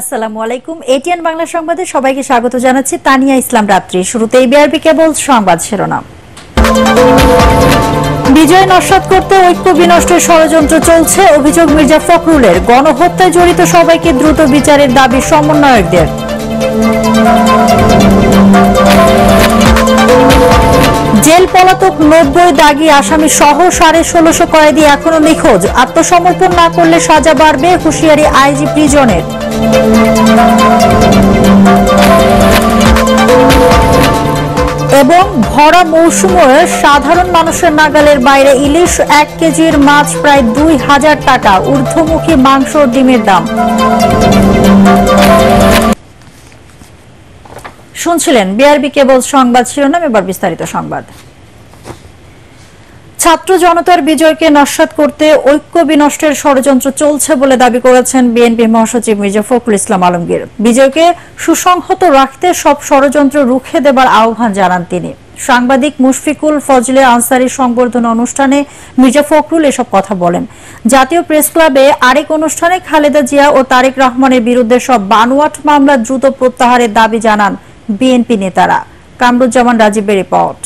আসসালামু আলাইকুম। এটিএন বাংলা সংবাদে সবাইকে স্বাগত জানাচ্ছি। তানিয়া ইসলাম রাত্রি। শুরুতেই বিআরবি কেবল সংবাদ শিরোনাম। বিজয় নস্যাৎ করতে ঐক্য বিনষ্টের ষড়যন্ত্র চলছে, অভিযোগ মির্জা ফখরুলের। গণহত্যায় জড়িত সবাইকে দ্রুত বিচারের দাবি সমন্বয়কদের। জেল পলাতক 90 দাগী আসামি সহ 1650 কয়েদি এখনো নিখোঁজ। আত্মসমর্পণ না করলে সাজা বাড়বে, হুঁশিয়ারি আইজি প্রিজনের। এবং ভরা মৌসুমে সাধারণ মানুষের নাগালের বাইরে ইলিশ, 1 কেজির মাছ প্রায় 2000 টাকা, ঊর্ধ্বমুখী মাংস ডিমের দাম। শুনছিলেন বিআরবি কেবল সংবাদ শিরোনাম, এবার বিস্তারিত সংবাদ। ছাত্র জনতার বিজয়কে নস্যাৎ করতে ঐক্য বিনষ্টের ষড়যন্ত্র চলছে বলে দাবি করেছেন বিএনপি মহাসচিব মির্জা ফখরুল ইসলাম আলমগীর। বিজয়কে সুসংহত রাখতে সব ষড়যন্ত্র রুখে দেবার আহ্বান জানান তিনি। সাংবাদিক মুশফিকুল ফজলে আনসারীর সংবর্ধনা অনুষ্ঠানে মির্জা ফখরুল এসব কথা বলেন। জাতীয় প্রেস ক্লাবে আরেক অনুষ্ঠানে খালেদা জিয়া ও তারেক রহমানের বিরুদ্ধে সব বানোয়াট মামলা দ্রুত প্রত্যাহারের দাবি জানান বিএনপি নেতারা। কামরুজ্জামান রাজীবের রিপোর্ট।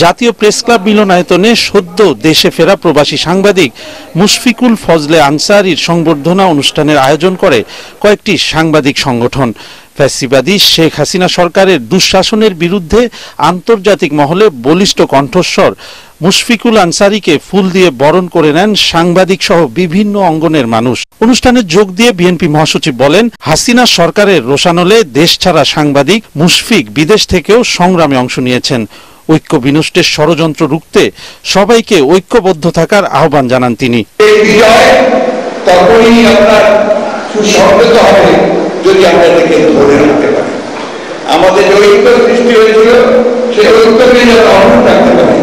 জাতীয় প্রেস ক্লাব মিলনায়তনে সদ্য দেশে ফেরা প্রবাসী সাংবাদিক মুশফিকুল ফজলে আনসারীর সংবর্ধনা অনুষ্ঠানের আয়োজন করে কয়েকটি সাংবাদিক সংগঠন। ফ্যাসিবাদী শেখ হাসিনা সরকারের দুঃশাসনের বিরুদ্ধে আন্তর্জাতিক মহলে বলিষ্ঠ কণ্ঠস্বর মুশফিকুল আনসারীকে ফুল দিয়ে বরণ করে নেন সাংবাদিক সহ বিভিন্ন অঙ্গনের মানুষ। অনুষ্ঠানে যোগ দিয়ে বিএনপি মহাসচিব বলেন, হাসিনা সরকারের রোষানলে দেশ ছাড়া সাংবাদিক মুশফিক বিদেশ থেকেও সংগ্রামে অংশ নিয়েছেন। ঐক্য বিনষ্টের ষড়যন্ত্র রুখতে সবাইকে ঐক্যবদ্ধ থাকার আহ্বান জানান তিনি। যদি আমরা এটাকে ধরে রাখতে পারি, আমাদের যে ঐক্য সৃষ্টি হয়েছিল সেই ঐক্যকে যেন অটুট রাখতে পারি।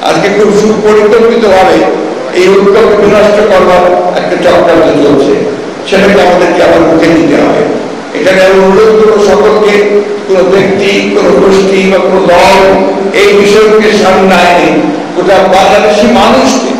আজকে খুব সুপরিকল্পিতভাবে এই ঐক্যকে বিনষ্ট করবার একটা চক্রান্ত চলছে, সেটাকে আমাদেরকে আবার মুখে নিতে হবে। এখানে আমি অনুরোধ করবো সকলকে, কোনো ব্যক্তি, কোনো গোষ্ঠী বা কোনো দল এই বিষয়কে সামনে না এনে গোটা বাংলাদেশি মানুষকে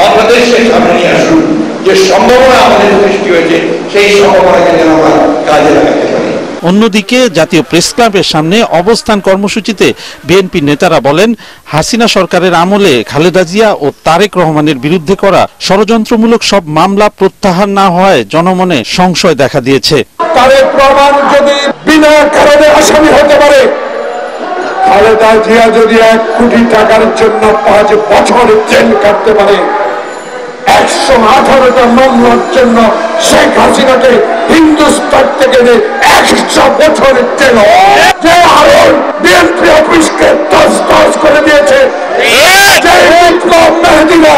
বাংলাদেশের সামনে নিয়ে আসুন। যে সম্ভাবনা আমাদের সৃষ্টি হয়েছে সেই সম্ভাবনাকে যেন আমরা কাজে লাগাতে পারি। অন্যদিকে জাতীয় প্রেস ক্লাবের সামনে অবস্থান কর্মসূচিতে বিএনপি নেতারা বলেন, হাসিনা সরকারের আমলে খালেদা জিয়া ও তারেক রহমানের বিরুদ্ধে করা ষড়যন্ত্রমূলক সব মামলা প্রত্যাহার না হওয়ায় জনমনে সংশয় দেখা দিয়েছে। তারেক রহমান যদি বিনা কারণে আসামি হতে পারে, খালেদা জিয়া যদি 1 কোটি টাকার জন্য 5 বছর জেল কাটতে পারে, 118টা মামলার জন্য শেখ হাসিনাকে হিন্দুস্তান থেকে 100 বছর জেল, যে আরো বিএনপি অফিসকে তছনছ করে দিয়েছে, যে মেহেদিরা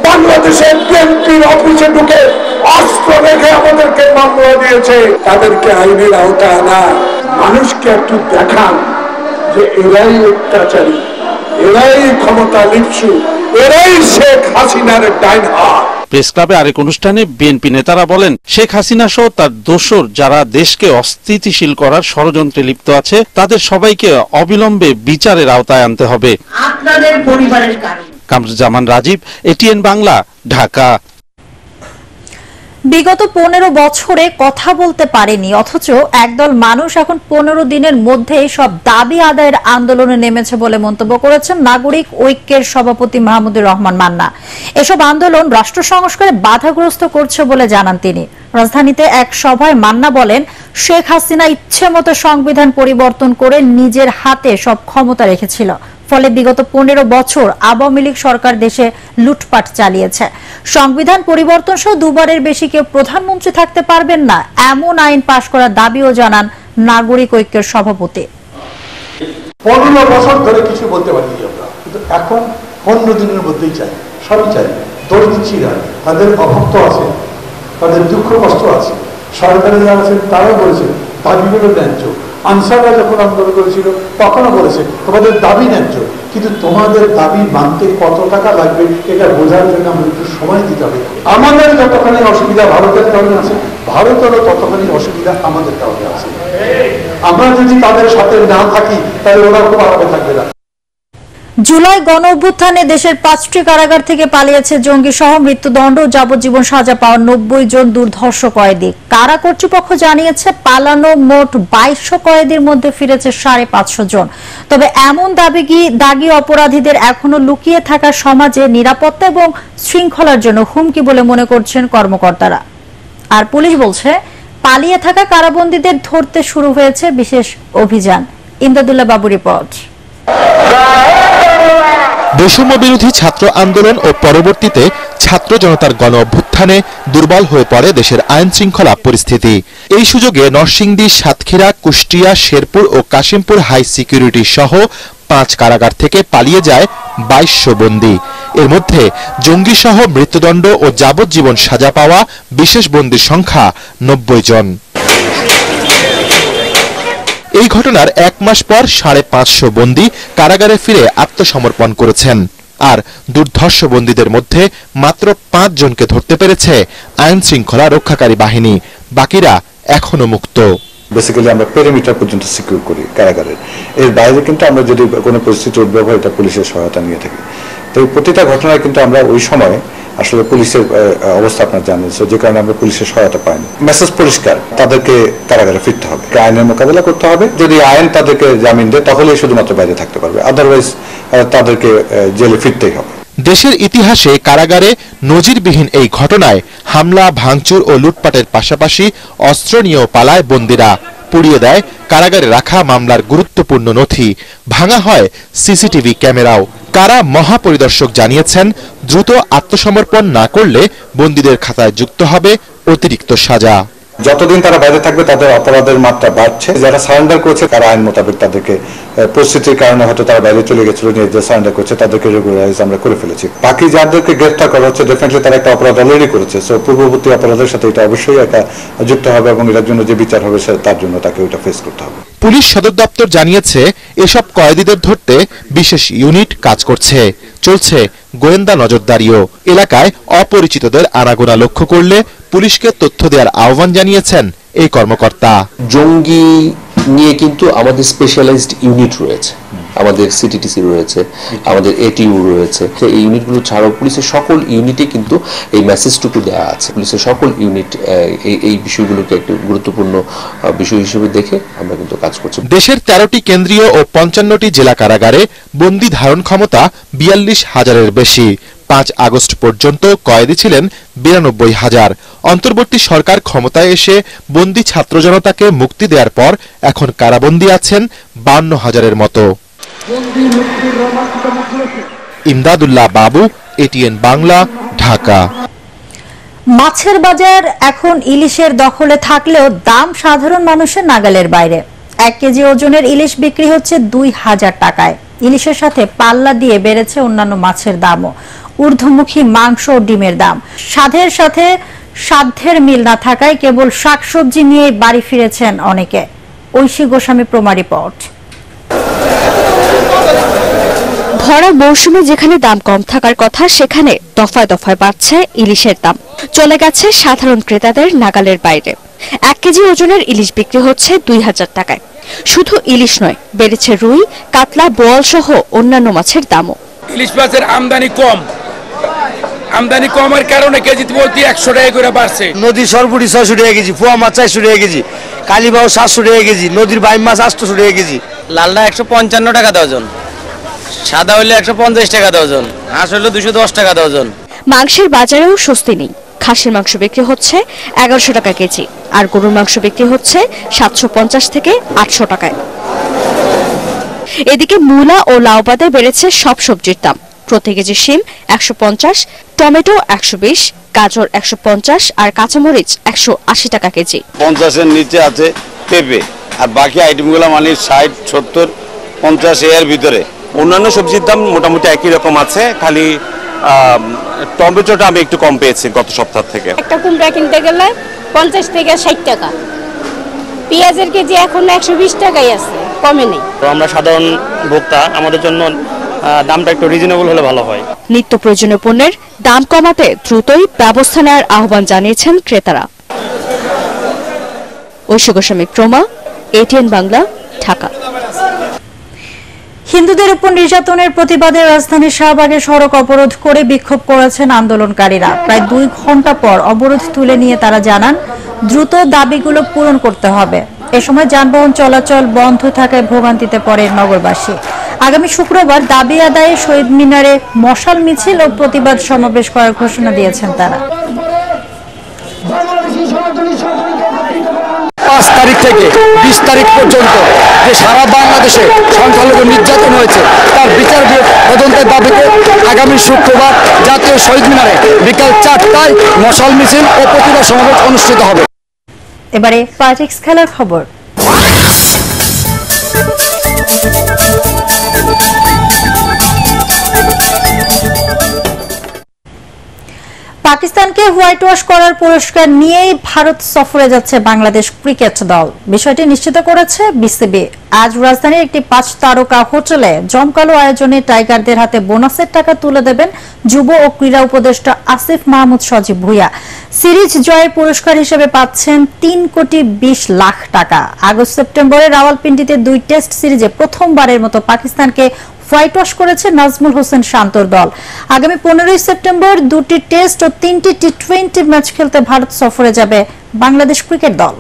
বাংলাদেশের বিএনপির অফিসে ঢুকে অস্ত্র রেখে আমাদেরকে মামলা দিয়েছে, তাদেরকে আইনের আওতায় আনা। মানুষকে একটু দেখান যে এরাই অত্যাচারী, এরাই ক্ষমতা লিপ্সু, এরাই শেখ হাসিনার ডাইন হাত। প্রেস ক্লাবে আরেক অনুষ্ঠানে বিএনপি নেতারা বলেন, শেখ হাসিনা সহ তার দোসর যারা দেশকে অস্থিতিশীল করার ষড়যন্ত্রে লিপ্ত আছে, তাদের সবাইকে অবিলম্বে বিচারের আওতায় আনতে হবে। আপনাদের পরিবারের কারণে। কামরুজ্জামান রাজীব, এটিএন বাংলা, ঢাকা। বিগত 15 বছরে কথা বলতে পারেনি, অথচ একদল মানুষ এখন 15 দিনের মধ্যেই সব দাবি আদায়ের আন্দোলনে নেমেছে বলে মন্তব্য করেছেন নাগরিক ঐক্যের সভাপতি মাহমুদুর রহমান মান্না। এসব আন্দোলন রাষ্ট্র সংস্কারে বাধাগ্রস্ত করছে বলে জানান তিনি। রাজধানীতে এক সভায় মান্না বলেন, শেখ হাসিনা ইচ্ছে মতো সংবিধান পরিবর্তন করে নিজের হাতে সব ক্ষমতা রেখেছিল, ফলে বিগত 15 বছর আওয়ামী লীগ সরকার দেশে লুটপাট চালিয়েছে। সংবিধান পরিবর্তন সহ 2বারের বেশি কেউ প্রধানমন্ত্রী থাকতে পারবেন না, এমন আইন পাশ করার দাবিও জানান নাগরিক ঐক্যের সভাপতি। 15 বছর ধরে কিছু বলতে পারিনি আমরা, কিন্তু এখন 15 দিনের মধ্যেই চাই, সবই চাই। দোষ দিচ্ছি না, তাদের অভাব তো আছে, তাদের দুঃখ কষ্ট আছে। সরকারে যারা আছেন তারাও বলেছেন দাবিগুলো ন্যায্য। আনসাররা যখন আন্দোলন করেছিল তখনও বলেছে তোমাদের দাবি ন্যায্য, কিন্তু তোমাদের দাবি মানতে কত টাকা লাগবে এটা বোঝার জন্য আমাদের একটু সময় দিতে হবে। আমাদের যতখানি অসুবিধা ভারতের কারণে আছে, ভারতেরও ততখানি অসুবিধা আমাদের কারণে আছে। আমরা যদি তাদের সাথে না থাকি তাহলে ওরা খুব আরামে থাকবে না। জুলাই গণ অভ্যুত্থানে দেশের 5টি কারাগার থেকে পালিয়েছে জঙ্গি সহ মৃত্যুদণ্ড ও যাবজ্জীবন সাজা পাওয়া 90 জন দুর্ধর্ষ কয়েদি। কারা কর্তৃপক্ষ জানিয়েছে পালানো মোট 2200 কয়েদির মধ্যে ফিরেছে 550 জন। তবে এমন দাগী অপরাধীদের এখনো লুকিয়ে থাকা সমাজে নিরাপত্তা এবং শৃঙ্খলার জন্য হুমকি বলে মনে করছেন কর্মকর্তারা। আর পুলিশ বলছে পালিয়ে থাকা কারাবন্দীদের ধরতে শুরু হয়েছে বিশেষ অভিযান। ইমদাদুল্লাহ বাবু রিপোর্ট। বৈষম্য বিরোধী ছাত্র আন্দোলন ও পরবর্তীতে ছাত্র জনতার গণ অভ্যুত্থানে দুর্বল হয়ে পড়ে দেশের আইন শৃঙ্খলা পরিস্থিতি। এই সুযোগে নরসিংদী, সাতক্ষীরা, কুষ্টিয়া, শেরপুর ও কাশিমপুর হাই সিকিউরিটি সহ 5 কারাগার থেকে পালিয়ে যায় 2200 বন্দী। এর মধ্যে জঙ্গি সহ মৃত্যুদণ্ড ও যাবজ্জীবন সাজা পাওয়া বিশেষ বন্দীর সংখ্যা 90 জন। এই ঘটনার 1 মাস পর 550 বন্দী কারাগারে ফিরে আত্মসমর্পণ করেছেন। আর দুর্ধর্ষ বন্দীদের মধ্যে মাত্র 5 জনকে ধরতে পেরেছে আইন শৃঙ্খলা রক্ষাকারী বাহিনী, বাকিরা এখনো মুক্ত। বেসিক্যালি আমরা পেরিমিটার পর্যন্ত সিকিউর করি কারাগারের, এর বাইরে কিন্তু আমরা যদি কোনো পরিস্থিতি উদ্ভব হয় এটা পুলিশের সহায়তা নিয়ে থাকি। তো প্রতিটা ঘটনায় কিন্তু আমরা ওই সময় আসলে পুলিশের অবস্থা আপনারা জানেন, যে কারণে আমরা পুলিশের সহায়তা পাইনি। মেসেজ পরিষ্কার, তাদেরকে কারাগারে ফিরতে হবে, আইনের মোকাবেলা করতে হবে। যদি আইন তাদেরকে জামিন দেয় তাহলেই শুধুমাত্র বাইরে থাকতে পারবে, আদারওয়াইজ তাদেরকে জেলে ফিরতেই হবে। দেশের ইতিহাসে কারাগারে নজিরবিহীন এই ঘটনায় হামলা, ভাঙচুর ও লুটপাটের পাশাপাশি অস্ত্র নিয়েও পালায় বন্দীরা। পুড়িয়ে দেয় কারাগারে রাখা মামলার গুরুত্বপূর্ণ নথি, ভাঙা হয় সিসিটিভি ক্যামেরাও। কারা মহাপরিদর্শক জানিয়েছেন দ্রুত আত্মসমর্পণ না করলে বন্দীদের খাতায় যুক্ত হবে অতিরিক্ত সাজা। যতদিন তারা বাইরে থাকবে তাদের অপরাধের মাত্রা বাড়ছে। যারা সারেন্ডার করেছে তারা আইন মোতাবেক তাদেরকে পরিস্থিতির কারণে হয়তো তারা বাইরে চলে গেছিল, নিয়ে যে সারেন্ডার করছে তাদেরকে রেগুলারাইজ আমরা করে ফেলেছি। বাকি যাদেরকে গ্রেফতার করা হচ্ছে ডেফিনেটলি তারা একটা অপরাধ অলরেডি করেছে, সো পূর্ববর্তী অপরাধের সাথে এটা অবশ্যই একটা যুক্ত হবে এবং এটার জন্য যে বিচার হবে তার জন্য তাকে ওইটা ফেস করতে হবে। পুলিশ সদর দপ্তর জানিয়েছে এসব কয়েদিদের ধরতে বিশেষ ইউনিট কাজ করছে, চলছে গোয়েন্দা নজরদারিও। এলাকায় অপরিচিতদের আনাগোনা লক্ষ্য করলে পুলিশকে তথ্য দেওয়ার আহ্বান জানিয়েছেন এই কর্মকর্তা। জঙ্গি নিয়ে কিন্তু আমাদের স্পেশালাইজড ইউনিট রয়েছে, আমাদের সিটিটিসি রয়েছে, আমাদের এটিইউ রয়েছে। এই ইউনিটগুলো ছাড়াও পুলিশের সকল ইউনিটে কিন্তু এই মেসেজটুকু দেওয়া আছে। পুলিশের সকল ইউনিট এই বিষয়গুলোকে একটি গুরুত্বপূর্ণ বিষয় হিসেবে দেখে আমরা কিন্তু কাজ করছি। দেশের 13টি কেন্দ্রীয় ও 55টি জেলা কারাগারে বন্দী ধারণ ক্ষমতা 42,000-এর বেশি। 5 আগস্ট পর্যন্ত কয়েদি ছিলেন 92,000। অন্তর্বর্তী সরকার ক্ষমতায় এসে বন্দী ছাত্র জনতাকে মুক্তি দেওয়ার পর এখন কারাবন্দী আছেন 52,000-এর মতো। ইমদাদুল্লাহ বাবু, এটিএন বাংলা, ঢাকা। মাছের বাজার এখন ইলিশের দখলে থাকলেও দাম সাধারণ মানুষের নাগালের বাইরে। 1 কেজি ওজনের ইলিশ বিক্রি হচ্ছে 2,000 টাকায়। ইলিশের সাথে পাল্লা দিয়ে বেড়েছে অন্যান্য মাছের দামও। ঊর্ধ্বমুখী মাংস ও ডিমের দাম। স্বাদের সাথে সাধ্যের মিল না থাকায় কেবল শাকসবজি নিয়ে বাড়ি ফিরেছেন অনেকে। ঐশী গোস্বামী প্রমা রিপোর্ট। ভরা মৌসুমে যেখানে দাম কম থাকার কথা সেখানে দফায় দফায় বাড়ছে ইলিশের দাম, চলে গেছে সাধারণ ক্রেতাদের নাগালের বাইরে। 1 কেজি ওজনের ইলিশ বিক্রি হচ্ছে 2,000 টাকায়। শুধু ইলিশ নয়, বেড়েছে রুই, কাতলা, বোয়াল সহ অন্যান্য মাছের দামও। ইলিশ মাছের আমদানি কমের কারণে কেজি প্রতি 100 টাকা করে বাড়ছে। নদীর সরপুরি 600 টাকা কেজি, পোয়া মাছ 400 টাকা কেজি, কালীবাউ 700 টাকা কেজি, নদীর বাইম মাছ 800 টাকা কেজি। লালটা 155 টাকা ডজন, সাদা হইলে 150 টাকা ডজন, হাঁস হইলে 210 টাকা ডজন। মাংসের বাজারেও স্বস্তি নেই। খাসির মাংস বিক্রি হচ্ছে 1100 টাকা কেজি, আর গরুর মাংস বিক্রি হচ্ছে 750 থেকে 800 টাকায়। এদিকে মূলা ও লাউ বাদে বেড়েছে সব সবজির দাম। প্রতি কেজি শিম 150, টমেটো 120, গাজর 150 আর কাঁচামরিচ 180 টাকা কেজি। 50-এর নিচে আছে পেঁপে, আর বাকি আইটেমগুলো মানে 60, 70, 50 এর ভিতরে। অন্যান্য সবজির দাম মোটামুটি একই রকম আছে, খালি টমেটোটা আমি একটু কম পেয়েছি গত সপ্তাহ থেকে। একটা কুমড়া কিনতে গেলে 50 থেকে 60 টাকা, পেঁয়াজের কেজি এখন 120 টাকাই আছে, কমে নেই। তো আমরা সাধারণ ভোক্তা, আমাদের জন্য দামটা একটু রিজনেবল হলে ভালো হয়। নিত্য প্রয়োজনীয় পণ্যের দাম কমাতে দ্রুতই ব্যবস্থা নেওয়ার আহ্বান জানিয়েছেন ক্রেতারা। ঐশী গোস্বামী প্রমা, এটিএন বাংলা, ঢাকা। হিন্দুদের উপর নির্যাতনের প্রতিবাদে রাজধানীর শাহবাগে সড়ক অবরোধ করে বিক্ষোভ করেছেন আন্দোলনকারীরা। প্রায় 2 ঘন্টা পর অবরোধ তুলে নিয়ে তারা জানান দ্রুত দাবিগুলো পূরণ করতে হবে। এ সময় যানবাহন চলাচল বন্ধ থাকায় ভোগান্তিতে পড়ে নগরবাসী। আগামী শুক্রবার দাবি আদায়ে শহীদ মিনারে মশাল মিছিল ও প্রতিবাদ সমাবেশ করার ঘোষণা দিয়েছেন তারা। 5 তারিখ থেকে 20 তারিখ পর্যন্ত যে সারা বাংলাদেশে সংখ্যালঘু নির্যাতন হয়েছে তার বিচার তদন্তের দাবিতে আগামী শুক্রবার জাতীয় শহীদ মিনারে বিকাল 4টায় মশাল মিছিল ও প্রতিবাদ সমাবেশ অনুষ্ঠিত হবে। এবারে পলিটিক্স খেলার খবর। পাকিস্তানকে হোয়াইট ওয়াশ করার পুরস্কার নিয়েই ভারত সফরে যাচ্ছে বাংলাদেশ ক্রিকেট দল। বিষয়টি নিশ্চিত করেছে বিসিবি। আজ রাজধানীর একটি 5 তারকা হোটেলে জমকালো আয়োজনে টাইগারদের হাতে বোনাসের টাকা তুলে দেবেন যুব ও ক্রীড়া উপদেষ্টা আসিফ মাহমুদ সজীব ভুঁইয়া। সিরিজ জয়ের পুরস্কার হিসেবে পাচ্ছেন 3,20 লাখ টাকা। আগস্ট সেপ্টেম্বরে রাওয়ালপিন্ডিতে 2 টেস্ট সিরিজে প্রথমবারের মতো পাকিস্তানকে হোয়াইট ওয়াশ করেছে নাজমুল হোসেন শান্তর দল। আগামী 15 সেপ্টেম্বর 2টি টেস্ট ও 3টি টি20 ম্যাচ খেলতে ভারত সফরে যাবে বাংলাদেশ ক্রিকেট দল।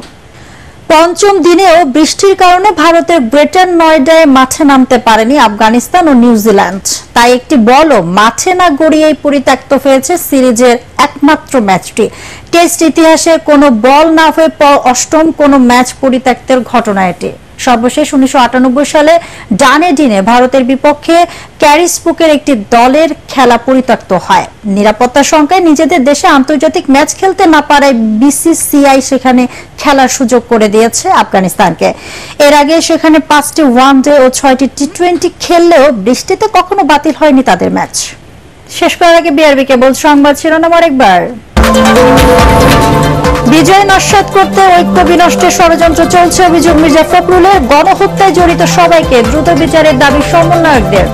পঞ্চম দিনেও বৃষ্টির কারণে ভারতের গ্রেটার নয়ডায় মাঠে নামতে পারেনি আফগানিস্তান ও নিউজিল্যান্ড। তাই একটি বলও মাঠে না গড়িয়েই পরিত্যক্ত হয়েছে সিরিজের একমাত্র ম্যাচটি। টেস্ট ইতিহাসে কোনো বল না হয়ে অষ্টম কোনো ম্যাচ পরিত্যক্তের ঘটনা এটি। সর্বশেষ 1998 সালে ডানেডিনে ভারতের বিপক্ষে ক্যারিসপুকের একটি দলের খেলা পরিত্যক্ত হয়। নিরাপত্তার সংখ্যায় নিজেদের দেশে আন্তর্জাতিক ম্যাচ খেলতে না পারায় বিসিসিআই সেখানে খেলার সুযোগ করে দিয়েছে আফগানিস্তানকে। এর আগে সেখানে 5টি ওয়ানডে ও 6টি টি20 খেললেও বৃষ্টিতে কখনো বাতিল হয়নি তাদের ম্যাচ। শেষ করার আগে বিআরবি কেবল সংবাদ শিরোনাম আরেকবার। বিজয় নস্যাৎ করতে ঐক্য বিনষ্টের ষড়যন্ত্র চলছে অভিযোগ মির্জা ফখরুলের। গণহত্যায় জড়িত সবাইকে দ্রুত বিচারের দাবি সমন্বয়কদের।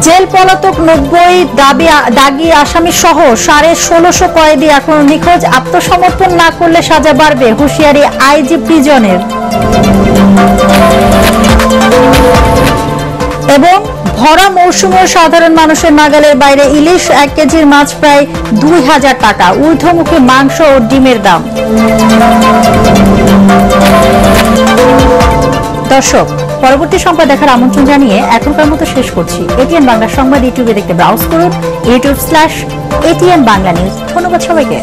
জেল পলাতক 90 দাগি আসামি সহ 1650 কয়েদি এখনো নিখোঁজ। আত্মসমর্পণ না করলে সাজা বাড়বে, হুঁশিয়ারি আইজি প্রিজনের। এবং ভরা মৌসুমেও সাধারণ মানুষের নাগালের বাইরে ইলিশ। 1 কেজির মাছ প্রায় 2000 টাকা। ঊর্ধ্বমুখী মাংস ও ডিমের দাম। দর্শক, পরবর্তী সংবাদ দেখার আমন্ত্রণ জানিয়ে এখনকার মতো শেষ করছি। এটিএন বাংলা সংবাদ ইউটিউবে দেখতে ব্রাউজ করুন youtube/ATN বাংলা নিউজ। ধন্যবাদ সবাইকে।